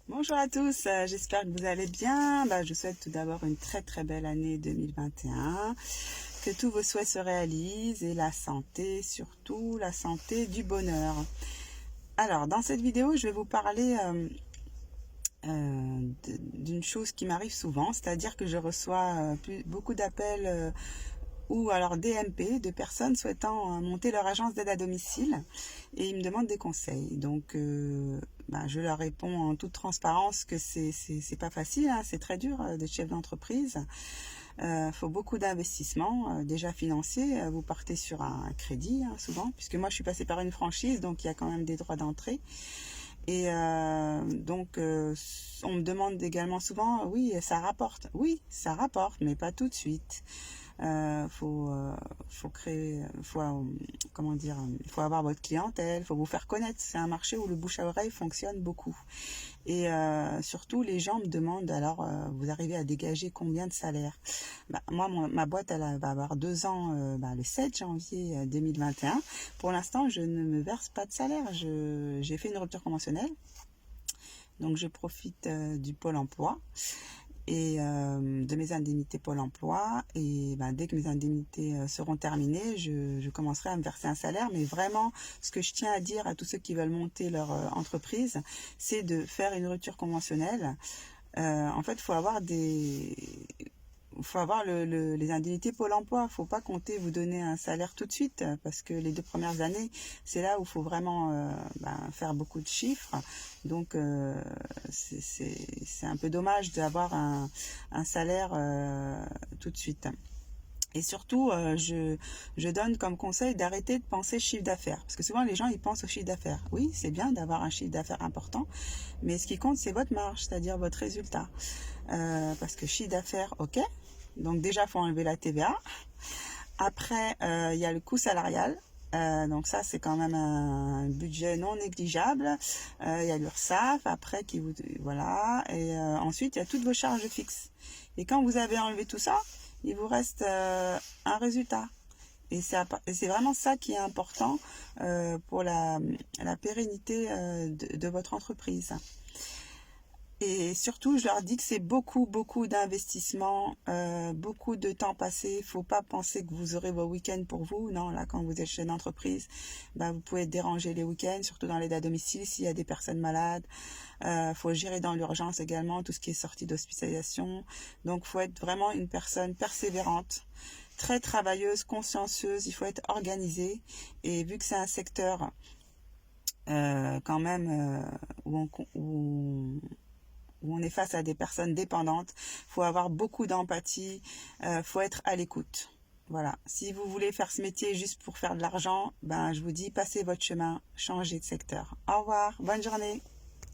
Bonjour à tous, j'espère que vous allez bien. Je vous souhaite tout d'abord une très très belle année 2021, que tous vos souhaits se réalisent et la santé, surtout la santé du bonheur. Alors, dans cette vidéo, je vais vous parler d'une chose qui m'arrive souvent, c'est-à-dire que je reçois beaucoup d'appels ou alors DMP de personnes souhaitant monter leur agence d'aide à domicile et ils me demandent des conseils. Donc, je leur réponds en toute transparence que c'est pas facile, hein, c'est très dur d'être chef d'entreprise. Faut beaucoup d'investissement, déjà financier. Vous partez sur un crédit, hein, souvent, puisque moi je suis passée par une franchise, donc il y a quand même des droits d'entrée. Et on me demande également souvent, oui, ça rapporte. Oui, ça rapporte, mais pas tout de suite. Faut créer, comment dire, il faut avoir votre clientèle, faut vous faire connaître. C'est un marché où le bouche à oreille fonctionne beaucoup. Et surtout, les gens me demandent, alors, vous arrivez à dégager combien de salaire? Moi, ma boîte, elle va avoir 2 ans le 7 janvier 2021. Pour l'instant, je ne me verse pas de salaire. J'ai fait une rupture conventionnelle, donc je profite du Pôle emploi et de mes indemnités Pôle emploi. Et dès que mes indemnités seront terminées, je commencerai à me verser un salaire. Mais vraiment, ce que je tiens à dire à tous ceux qui veulent monter leur entreprise, c'est de faire une rupture conventionnelle. En fait, il faut avoir les indemnités Pôle emploi. Faut pas compter vous donner un salaire tout de suite, parce que les 2 premières années, c'est là où il faut vraiment faire beaucoup de chiffres. Donc c'est un peu dommage d'avoir un salaire tout de suite. Et surtout, je donne comme conseil d'arrêter de penser chiffre d'affaires. Parce que souvent, les gens, ils pensent au chiffre d'affaires. Oui, c'est bien d'avoir un chiffre d'affaires important, mais ce qui compte, c'est votre marge, c'est-à-dire votre résultat. Parce que chiffre d'affaires, ok. Donc déjà, il faut enlever la TVA. Après, il y a le coût salarial. Donc ça, c'est quand même un budget non négligeable. Il y a l'URSSAF, après, voilà. Et ensuite, il y a toutes vos charges fixes. Et quand vous avez enlevé tout ça, il vous reste un résultat. Et c'est vraiment ça qui est important pour la pérennité de votre entreprise. Et surtout, je leur dis que c'est beaucoup, beaucoup d'investissement, beaucoup de temps passé. Faut pas penser que vous aurez vos week-ends pour vous. Non, là, quand vous êtes chef d'entreprise, vous pouvez être dérangé les week-ends, surtout dans l'aide à domicile, s'il y a des personnes malades. Faut gérer dans l'urgence également tout ce qui est sortie d'hospitalisation. Donc, faut être vraiment une personne persévérante, très travailleuse, consciencieuse. Il faut être organisé. Et vu que c'est un secteur quand même où on est face à des personnes dépendantes, faut avoir beaucoup d'empathie, faut être à l'écoute. Voilà. Si vous voulez faire ce métier juste pour faire de l'argent, je vous dis, passez votre chemin, changez de secteur. Au revoir, bonne journée.